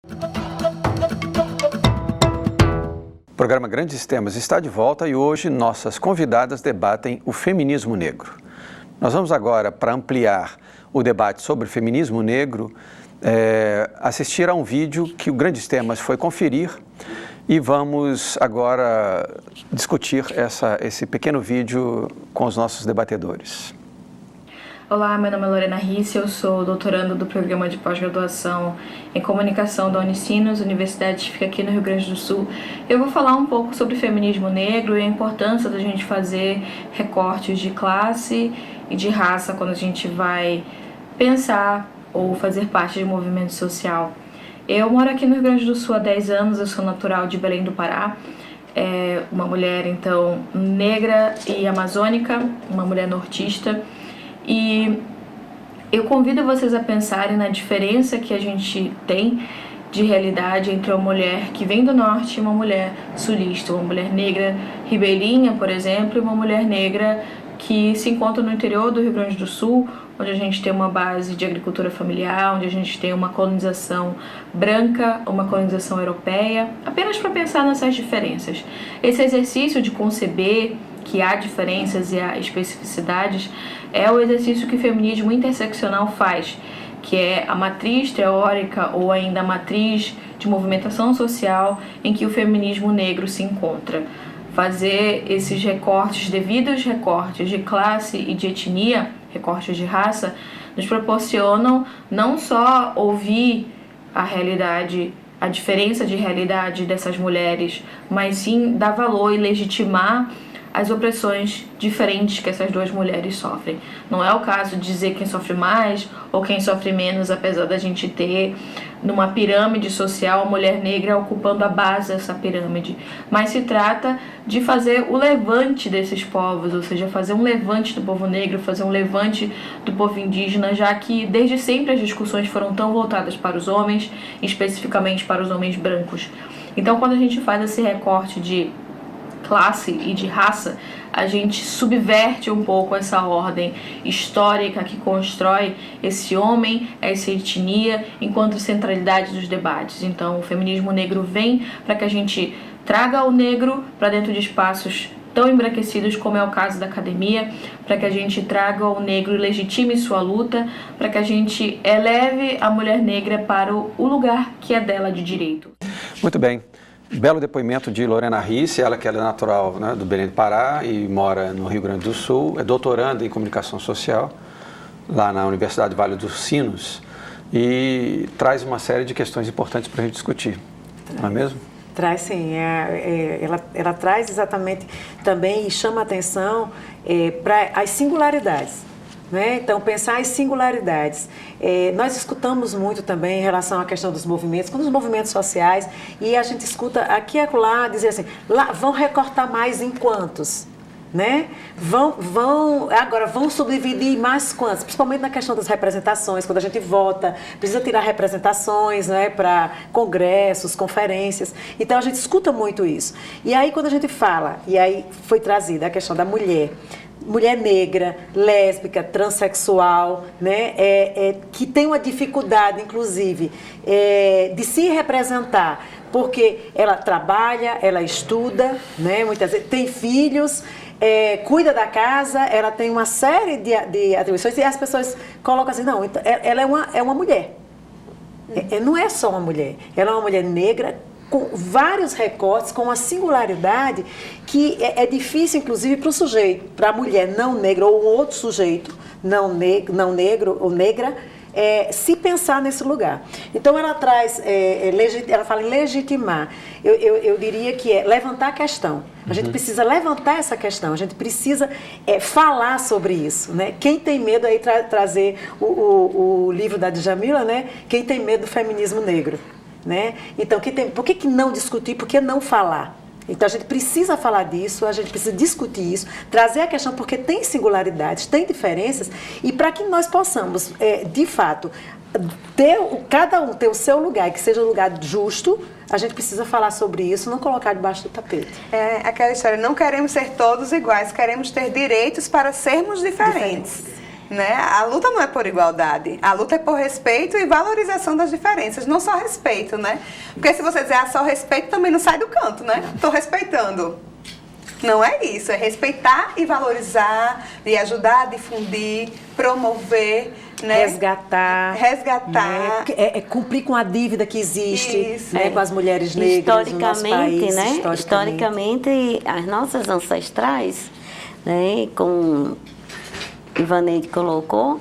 O programa Grandes Temas está de volta e hoje nossas convidadas debatem o feminismo negro. Nós vamos agora, para ampliar o debate sobre o feminismo negro, assistir a um vídeo que o Grandes Temas foi conferir e vamos agora discutir esse pequeno vídeo com os nossos debatedores. Olá, meu nome é Lorena Risse, eu sou doutoranda do programa de pós-graduação em comunicação da Unicinos, universidade que fica aqui no Rio Grande do Sul. Eu vou falar um pouco sobre feminismo negro e a importância da gente fazer recortes de classe e de raça quando a gente vai pensar ou fazer parte de movimento social. Eu moro aqui no Rio Grande do Sul há 10 anos, eu sou natural de Belém do Pará, uma mulher então negra e amazônica, uma mulher nortista. E eu convido vocês a pensarem na diferença que a gente tem de realidade entre uma mulher que vem do norte e uma mulher sulista, uma mulher negra ribeirinha, por exemplo, e uma mulher negra que se encontra no interior do Rio Grande do Sul, onde a gente tem uma base de agricultura familiar, onde a gente tem uma colonização branca, uma colonização europeia, apenas para pensar nessas diferenças. Esse exercício de conceber que há diferenças e há especificidades é o exercício que o feminismo interseccional faz, que é a matriz teórica ou ainda a matriz de movimentação social em que o feminismo negro se encontra. Fazer esses recortes, devidos recortes de classe e de etnia, recortes de raça, nos proporcionam não só ouvir a realidade, a diferença de realidade dessas mulheres, mas sim dar valor e legitimar as opressões diferentes que essas duas mulheres sofrem. Não é o caso de dizer quem sofre mais ou quem sofre menos, apesar da gente ter numa pirâmide social a mulher negra ocupando a base dessa pirâmide, mas se trata de fazer o levante desses povos, ou seja, fazer um levante do povo negro, fazer um levante do povo indígena, já que desde sempre as discussões foram tão voltadas para os homens, especificamente para os homens brancos. Então, quando a gente faz esse recorte de classe e de raça, a gente subverte um pouco essa ordem histórica que constrói esse homem, essa etnia, enquanto centralidade dos debates. Então, o feminismo negro vem para que a gente traga o negro para dentro de espaços tão embranquecidos como é o caso da academia, para que a gente traga o negro e legitime sua luta, para que a gente eleve a mulher negra para o lugar que é dela de direito. Muito bem. Belo depoimento de Lorena Risse, ela que é natural, né, do Belém do Pará e mora no Rio Grande do Sul, é doutoranda em comunicação social, lá na Universidade Vale dos Sinos, e traz uma série de questões importantes para a gente discutir, não é mesmo? Traz sim, ela traz exatamente também e chama a atenção para as singularidades. Né? Então, pensar as singularidades. Nós escutamos muito também em relação à questão dos movimentos, quando os movimentos sociais, e a gente escuta aqui e acolá dizer assim, lá vão recortar mais em quantos? Né? Agora vão subdividir mais quantos? Principalmente na questão das representações, quando a gente vota, precisa tirar representações, né, para congressos, conferências. Então, a gente escuta muito isso. E aí, quando a gente fala, e aí foi trazida a questão da mulher negra, lésbica, transexual, né, que tem uma dificuldade, inclusive, de se representar, porque ela trabalha, ela estuda, né, muitas vezes tem filhos, cuida da casa, ela tem uma série de atribuições e as pessoas colocam assim, não, então, ela é uma mulher. Não é só uma mulher, ela é uma mulher negra, com vários recortes, com uma singularidade que é difícil, inclusive, para o sujeito, para a mulher não negra ou outro sujeito não negro ou negra, se pensar nesse lugar. Então, ela traz, ela fala em legitimar. Eu diria que é levantar a questão. A gente precisa levantar essa questão, a gente precisa falar sobre isso. Né? Quem tem medo aí trazer o livro da Djamila, né? Quem tem medo do feminismo negro. Né? Então, por que não discutir, por que não falar? Então, a gente precisa falar disso, a gente precisa discutir isso, trazer a questão, porque tem singularidades, tem diferenças, e para que nós possamos, de fato, cada um ter o seu lugar, que seja um lugar justo, a gente precisa falar sobre isso, não colocar debaixo do tapete. É aquela história, não queremos ser todos iguais, queremos ter direitos para sermos diferentes. né? A luta não é por igualdade, a luta é por respeito e valorização das diferenças, não só respeito, né? Porque se você dizer só respeito, também não sai do canto, né? Estou respeitando. Não é isso, é respeitar e valorizar, e ajudar a difundir, promover, né? Resgatar. Né? É cumprir com a dívida que existe, né? Com as mulheres negras no nosso país. Né? Historicamente, as nossas ancestrais, né? Como Ivaneide colocou,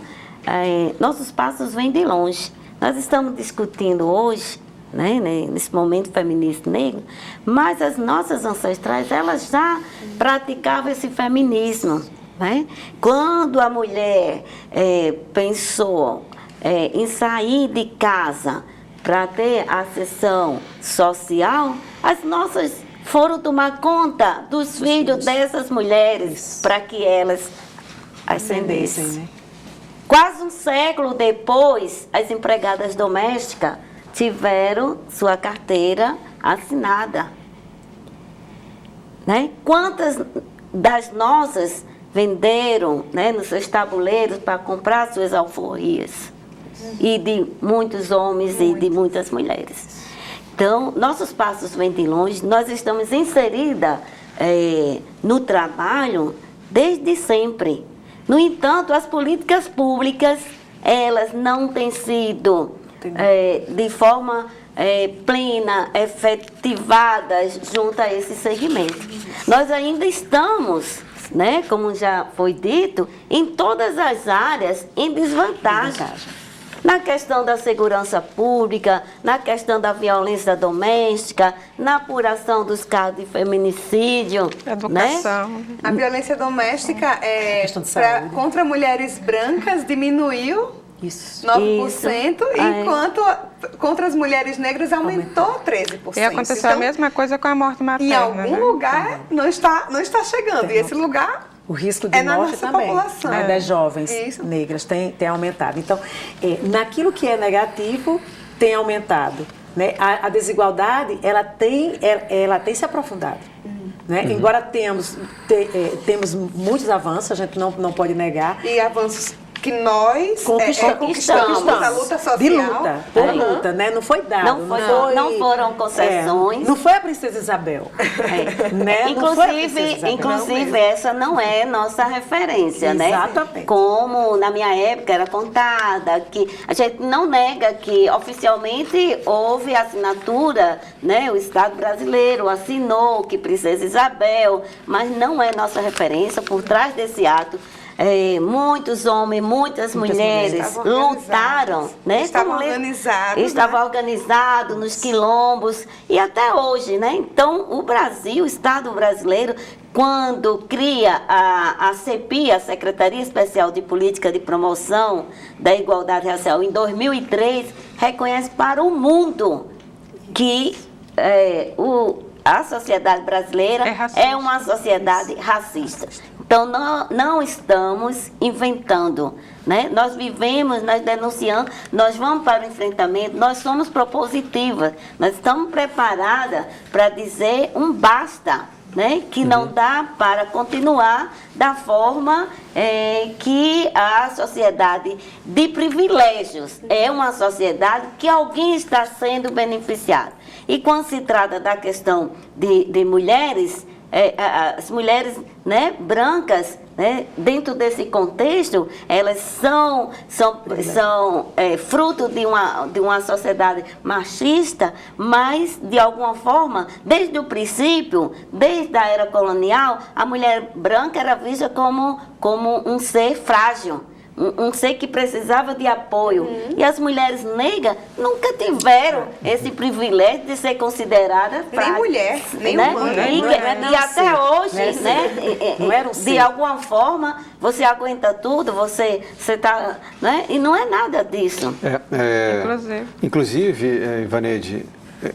nossos passos vêm de longe. Nós estamos discutindo hoje, né, nesse momento feminista negro, mas as nossas ancestrais, elas já praticavam esse feminismo, né? Quando a mulher pensou em sair de casa para ter ascensão social, as nossas foram tomar conta dos filhos dessas mulheres para que elas ascendessem. Né? Quase um século depois, as empregadas domésticas tiveram sua carteira assinada. Né? Quantas das nossas venderam, né, nos seus tabuleiros para comprar suas alforrias? E de muitos homens e de muitas mulheres. Então, nossos passos vêm de longe, nós estamos inseridas no trabalho desde sempre. No entanto, as políticas públicas, elas não têm sido de forma plena, efetivadas junto a esse segmento. Nós ainda estamos, né, como já foi dito, em todas as áreas em desvantagem. Na questão da segurança pública, na questão da violência doméstica, na apuração dos casos de feminicídio. Educação. Né? A violência doméstica contra mulheres brancas diminuiu 9%, enquanto contra as mulheres negras aumentou 13%. E aconteceu então, a mesma coisa com a morte materna. Em algum lugar não está chegando. E esse lugar... O risco de morte também, né, das jovens negras tem aumentado. Então, naquilo que é negativo, tem aumentado. Né? A desigualdade, ela tem se aprofundado. Né? Embora temos muitos avanços, a gente não pode negar. E avanços que nós conquistamos a luta social. De luta, por luta, né? Não foi dado. Não foram concessões. Não foi a Princesa Isabel. Né? Inclusive, essa não é nossa referência, né? Exatamente. Como na minha época era contada, que a gente não nega que oficialmente houve assinatura, né? O Estado brasileiro assinou que Princesa Isabel, mas não é nossa referência. Por trás desse ato, muitos homens, muitas mulheres lutaram, né? Estavam organizados nos quilombos e até hoje, né? Então, o Brasil, o Estado brasileiro, quando cria a CEPI, a Secretaria Especial de Política de Promoção da Igualdade Racial, em 2003, reconhece para o mundo que a sociedade brasileira é uma sociedade racista. Então, não estamos inventando, né? Nós vivemos, nós denunciamos, nós vamos para o enfrentamento, nós somos propositivas, nós estamos preparadas para dizer um basta, né? Que não dá para continuar da forma que a sociedade de privilégios é uma sociedade que alguém está sendo beneficiado. E quando se trata da questão de mulheres, as mulheres, né, brancas, né, dentro desse contexto, elas são fruto de uma sociedade machista, mas, de alguma forma, desde o princípio, desde a era colonial, a mulher branca era vista como um ser frágil. Um ser que precisava de apoio. E as mulheres negras nunca tiveram esse privilégio de ser consideradas nem mulher, nem né? humana. E até hoje, né? De alguma forma, você aguenta tudo, você está... Né? E não é nada disso. Inclusive, Ivaneide,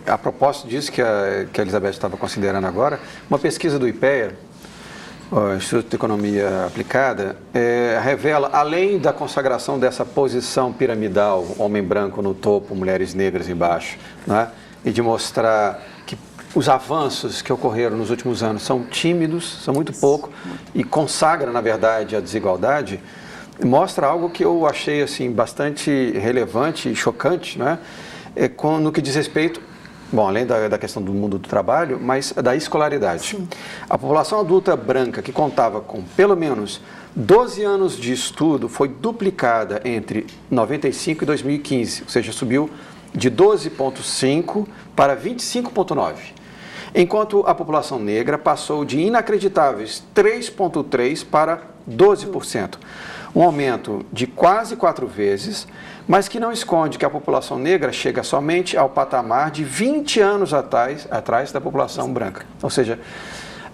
a propósito disso que a Elizabeth estava considerando agora, uma pesquisa do IPEA, o Instituto de Economia Aplicada, revela, além da consagração dessa posição piramidal, homem branco no topo, mulheres negras embaixo, né? E de mostrar que os avanços que ocorreram nos últimos anos são tímidos, são muito pouco, e consagra, na verdade, a desigualdade, mostra algo que eu achei assim, bastante relevante e chocante, né? No que diz respeito, bom, além da questão do mundo do trabalho, mas da escolaridade. Sim. A população adulta branca que contava com pelo menos 12 anos de estudo foi duplicada entre 95 e 2015, ou seja, subiu de 12,5 para 25,9. Enquanto a população negra passou de inacreditáveis 3,3 para 12%. Um aumento de quase 4 vezes, mas que não esconde que a população negra chega somente ao patamar de 20 anos atrás da população branca. Ou seja,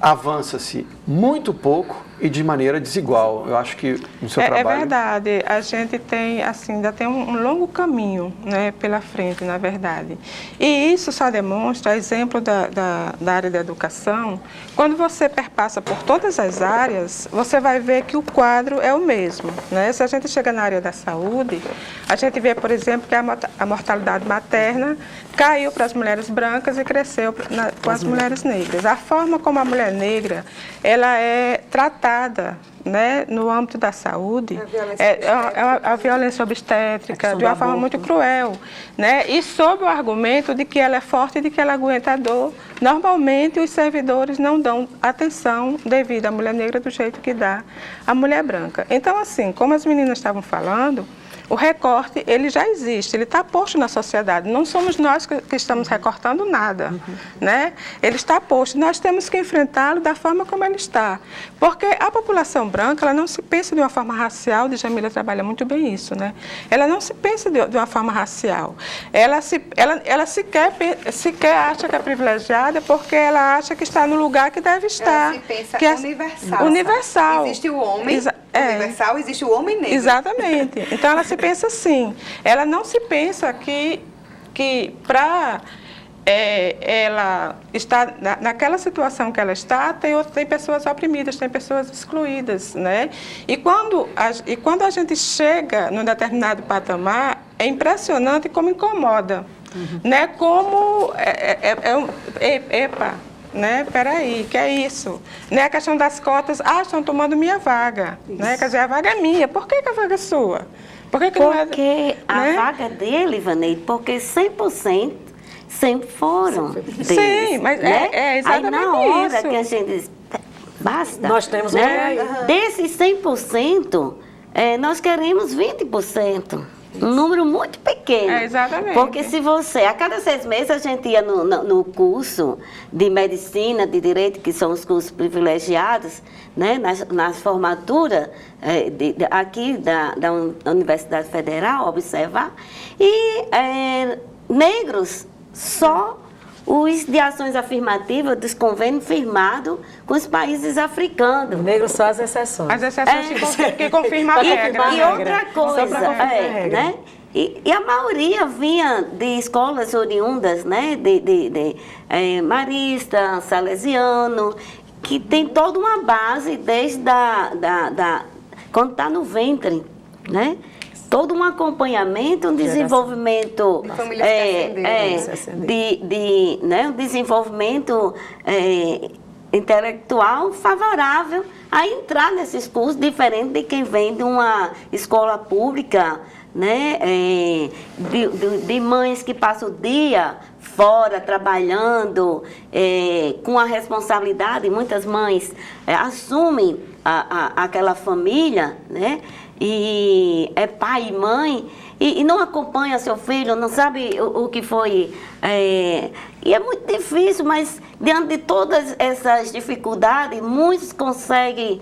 avança-se muito pouco e de maneira desigual. Eu acho que no seu trabalho... É verdade, a gente tem, assim, ainda tem um longo caminho, né, pela frente, na verdade. E isso só demonstra, exemplo da área da educação, quando você perpassa por todas as áreas, você vai ver que o quadro é o mesmo, né? Se a gente chega na área da saúde, a gente vê, por exemplo, que a mortalidade materna caiu para as mulheres brancas e cresceu com as mulheres negras. A forma como a mulher negra, ela é tratada, né, no âmbito da saúde, a violência obstétrica, de uma forma muito cruel, né, e sob o argumento de que ela é forte e de que ela aguenta a dor. Normalmente os servidores não dão atenção devida à mulher negra do jeito que dá a mulher branca. Então, assim, como as meninas estavam falando, o recorte, ele já existe, ele está posto na sociedade. Não somos nós que estamos recortando nada, né? Ele está posto. Nós temos que enfrentá-lo da forma como ele está. Porque a população branca, ela não se pensa de uma forma racial, Djamila trabalha muito bem isso, né? Ela não se pensa de uma forma racial. Ela sequer acha que é privilegiada porque ela acha que está no lugar que deve estar. Ela se pensa que é universal. Universal. Existe o homem universal, existe o homem negro. Exatamente. Então, ela se pensa assim. Ela não se pensa que para ela estar naquela situação que ela está, tem pessoas oprimidas, tem pessoas excluídas, né? E quando a gente chega num determinado patamar, é impressionante como incomoda, né? Como né? Peraí, que é isso? Né? A questão das cotas, estão tomando minha vaga, né? Quer dizer, a vaga é minha. Por que a vaga é sua? Porque a vaga dele, Vaneide, porque 100% sempre foram deles, sim, mas né? é exatamente aí na hora isso. que a gente diz, basta. Nós temos Desses 100%, nós queremos 20%. Um número muito pequeno. Exatamente. Porque se você, a cada 6 meses a gente ia no curso de medicina, de direito, que são os cursos privilegiados, né, nas formaturas aqui da Universidade Federal, observar, e negros só os de ações afirmativas dos convênios firmados com os países africanos. Negros só as exceções. As exceções que confirmam a regra. E outra coisa, né? E a maioria vinha de escolas oriundas, né? De marista, salesiano, que tem toda uma base desde quando está no ventre, né? Todo um acompanhamento, um desenvolvimento um desenvolvimento intelectual favorável a entrar nesses cursos, diferente de quem vem de uma escola pública, né? De mães que passam o dia fora trabalhando, com a responsabilidade. Muitas mães assumem aquela família, né? E é pai e mãe, e não acompanha seu filho, não sabe o que foi. E é muito difícil, mas diante de todas essas dificuldades, muitos conseguem,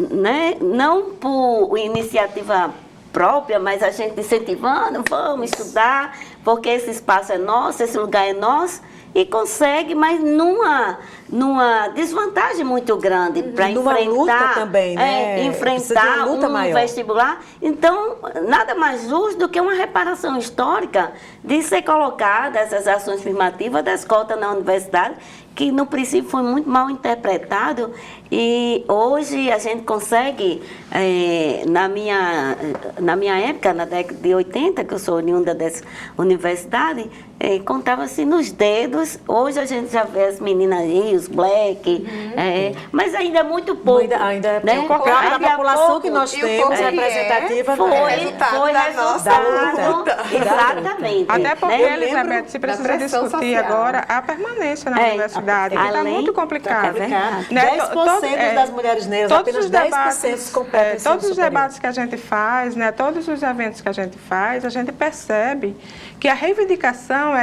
né, não por iniciativa própria, mas a gente incentivando, vamos estudar, porque esse espaço é nosso, esse lugar é nosso, e consegue, mas numa desvantagem muito grande para enfrentar, luta também, né? Enfrentar luta maior. Vestibular. Então, nada mais justo do que uma reparação histórica de ser colocada essas ações afirmativas das cotas na universidade, que no princípio foi muito mal interpretado, e hoje a gente consegue, na minha época, na década de 80, que eu sou oriunda dessa universidade, contava-se nos dedos. Hoje a gente já vê as meninas aí, os black, mas ainda é muito pouco. Ainda né? o papel da população que nós temos representativa foi resultado da luta. Exatamente. Até porque, né? Elizabeth, se precisa discutir agora a permanência na universidade, que está muito complicado. Né? 10% das mulheres negras, apenas 10% competem. Todos os debates que a gente faz, né, todos os eventos que a gente faz, a gente percebe que a reivindicação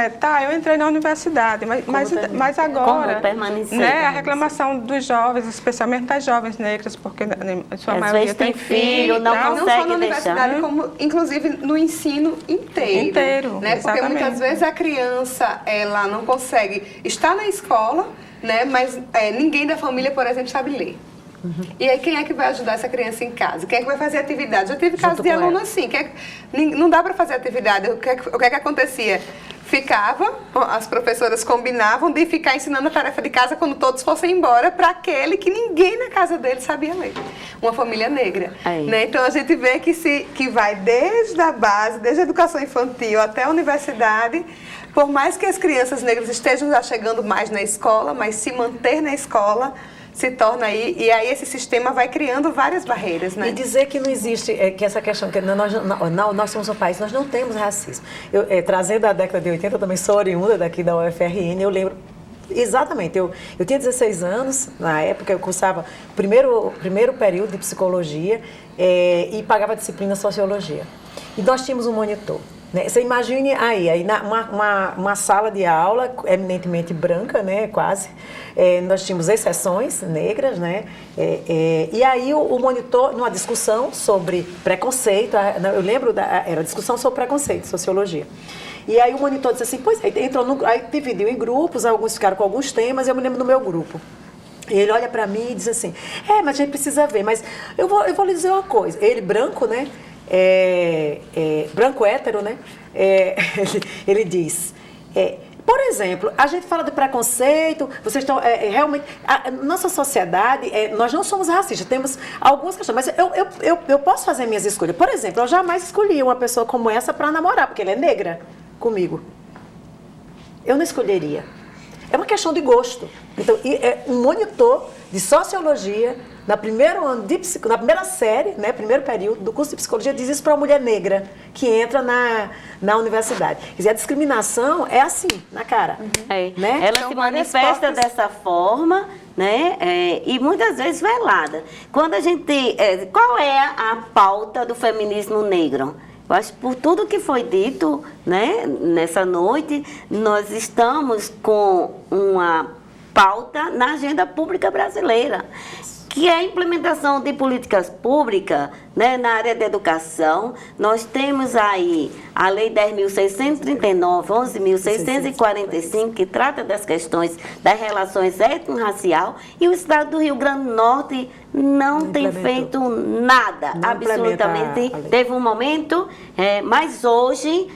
eu entrei na universidade, mas agora, né, a reclamação dos jovens, especialmente das jovens negras, porque a sua maioria tem filho, não só consegue na universidade, deixar. como inclusive no ensino inteiro, né? Porque muitas vezes a criança ela não consegue estar na escola, né? Mas ninguém da família, por exemplo, sabe ler. E aí quem é que vai ajudar essa criança em casa? Quem é que vai fazer atividade? Já tive casos de aluno assim, não dá para fazer atividade. O que é que acontecia? As professoras combinavam de ficar ensinando a tarefa de casa quando todos fossem embora para aquele que ninguém na casa dele sabia ler. Uma família negra. Né? Então a gente vê que vai desde a base, desde a educação infantil até a universidade. Por mais que as crianças negras estejam já chegando mais na escola, mas se manter na escola se torna e aí esse sistema vai criando várias barreiras, né? E dizer que não existe, que essa questão, que nós somos um país, nós não temos racismo. Trazendo a década de 80, eu também sou oriunda daqui da UFRN, eu lembro exatamente, eu tinha 16 anos, na época eu cursava o primeiro período de psicologia e pagava a disciplina sociologia. E nós tínhamos um monitor. Você imagine aí uma sala de aula eminentemente branca, né, quase. Nós tínhamos exceções negras, né? E aí o monitor, numa discussão sobre preconceito, eu lembro, era discussão sobre preconceito, sociologia. E aí o monitor disse assim, pois aí dividiu em grupos, alguns ficaram com alguns temas, eu me lembro do meu grupo. E ele olha para mim e diz assim, mas a gente precisa ver, mas eu vou lhe dizer uma coisa. Ele branco, né? Branco hétero, né? Ele diz, por exemplo, a gente fala de preconceito, vocês estão realmente, nossa sociedade, nós não somos racistas, temos algumas questões, mas eu posso fazer minhas escolhas. Por exemplo, eu jamais escolhi uma pessoa como essa para namorar, porque ela é negra comigo. Eu não escolheria. É uma questão de gosto. Então, um monitor de sociologia na primeira série, né, primeiro período do curso de psicologia, diz isso para uma mulher negra que entra na universidade. Quer dizer, a discriminação é assim, na cara. Né? Ela se manifesta dessa forma, né, e muitas vezes velada. Quando a gente... qual é a pauta do feminismo negro? Eu acho que por tudo que foi dito, né, nessa noite, nós estamos com uma pauta na agenda pública brasileira, que é a implementação de políticas públicas, né, na área da educação. Nós temos aí a Lei 10.639, 11.645, que trata das questões das relações étnico-racial, e o Estado do Rio Grande do Norte não tem feito nada, absolutamente. Teve um momento, mas hoje,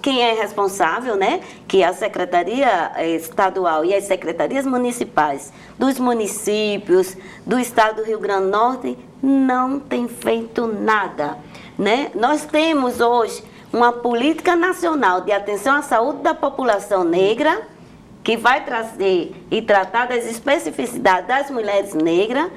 quem é responsável, né, que a Secretaria Estadual e as secretarias municipais dos municípios do Estado do Rio Grande do Norte não tem feito nada, né? Nós temos hoje uma política nacional de atenção à saúde da população negra, que vai trazer e tratar das especificidades das mulheres negras,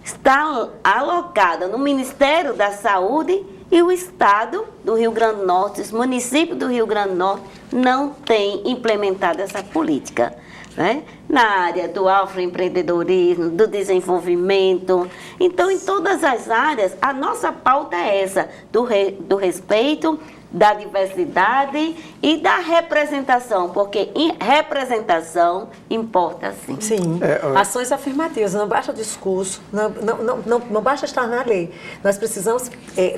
está alocada no Ministério da Saúde, e o Estado do Rio Grande do Norte, os municípios do Rio Grande do Norte, não têm implementado essa política, né? Na área do afroempreendedorismo, do desenvolvimento. Então, em todas as áreas, a nossa pauta é essa, do respeito, da diversidade e da representação, porque representação importa sim. Sim, ações afirmativas, não basta discurso, não basta estar na lei. Nós precisamos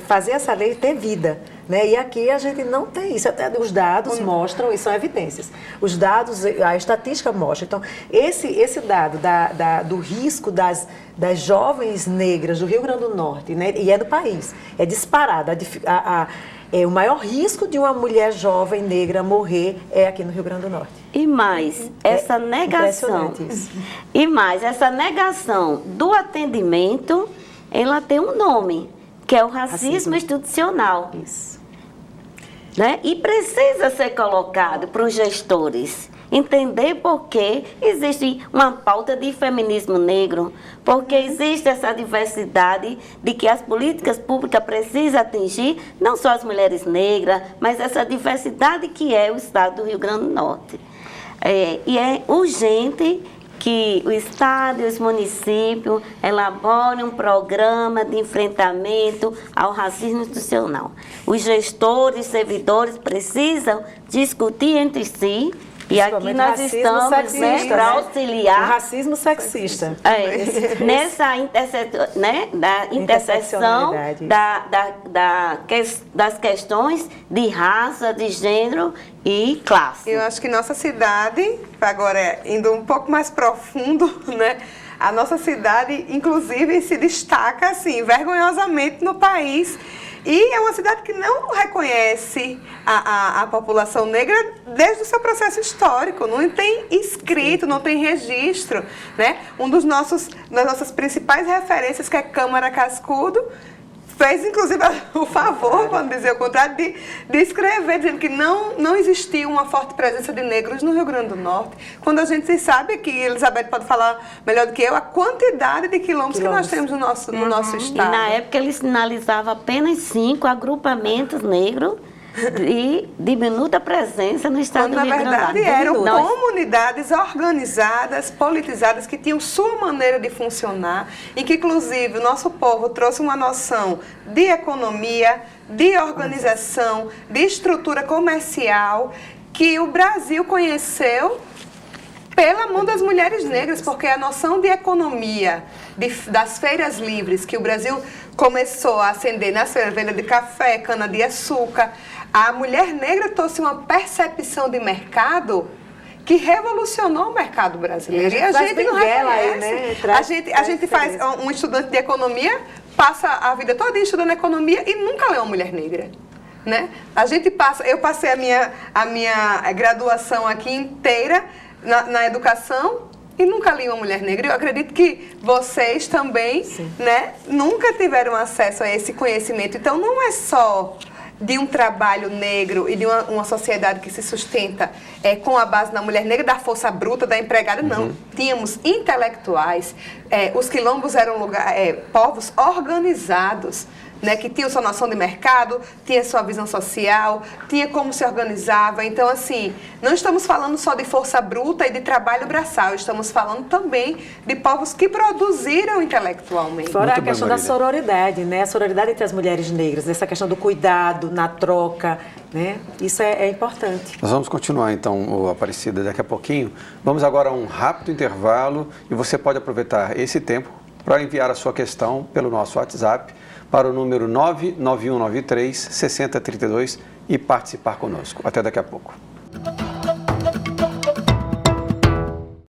fazer essa lei ter vida, né? E aqui a gente não tem isso, até os dados mostram, e são evidências. Os dados, a estatística mostra. Então, esse dado do risco das jovens negras do Rio Grande do Norte, né? E é do país, é disparado. O maior risco de uma mulher jovem negra morrer é aqui no Rio Grande do Norte. E mais, essa negação. E mais, essa negação do atendimento, ela tem um nome, que é o racismo institucional. Isso. né? E precisa ser colocado para os gestores entender por que existe uma pauta de feminismo negro, porque existe essa diversidade de que as políticas públicas precisam atingir não só as mulheres negras, mas essa diversidade que é o estado do Rio Grande do Norte. E é urgente que o Estado e os municípios elaborem um programa de enfrentamento ao racismo institucional. Os gestores, servidores precisam discutir entre si, e aqui nós estamos para auxiliar. O racismo sexista. Nessa interseção das questões de raça, de gênero e classe. Eu acho que nossa cidade, agora indo um pouco mais profundo, né? A nossa cidade, inclusive, se destaca assim, vergonhosamente no país. E é uma cidade que não reconhece a população negra desde o seu processo histórico, não tem escrito, não tem registro, né? Das nossas principais referências, que é Câmara Cascudo, fez, inclusive, o favor, quando dizer o contrário, de escrever, dizendo que não existia uma forte presença de negros no Rio Grande do Norte. Quando a gente sabe que, Elizabeth pode falar melhor do que eu, a quantidade de quilômetros que nós temos no nosso estado. E na época ele sinalizava apenas 5 agrupamentos negros de diminuta presença no estado do Rio Grande do Norte. Na verdade, eram comunidades organizadas, politizadas, que tinham sua maneira de funcionar e que, inclusive, o nosso povo trouxe uma noção de economia, de organização, de estrutura comercial, que o Brasil conheceu pela mão das mulheres negras, porque a noção de economia, das feiras livres, que o Brasil começou a acender nas feiras, venda de café, cana-de-açúcar, a mulher negra trouxe uma percepção de mercado que revolucionou o mercado brasileiro. E a gente não reconhece. A gente faz, um estudante de economia passa a vida toda estudando economia e nunca lê uma mulher negra. Né? Eu passei a minha graduação aqui inteira na educação e nunca li uma mulher negra. Eu acredito que vocês também, né, nunca tiveram acesso a esse conhecimento. Então, não é só de um trabalho negro e de uma sociedade que se sustenta com a base na mulher negra, da força bruta, da empregada, não. Tínhamos intelectuais, os quilombos eram povos organizados, né, que tinham sua noção de mercado, tinha sua visão social, tinha como se organizava. Então, assim, não estamos falando só de força bruta e de trabalho braçal, estamos falando também de povos que produziram intelectualmente. Fora a questão da sororidade, né? A sororidade entre as mulheres negras, essa questão do cuidado, na troca, né? Isso é importante. Nós vamos continuar, então, Aparecida, daqui a pouquinho. Vamos agora a um rápido intervalo e você pode aproveitar esse tempo para enviar a sua questão pelo nosso WhatsApp para o número 99193 6032 e participar conosco. Até daqui a pouco.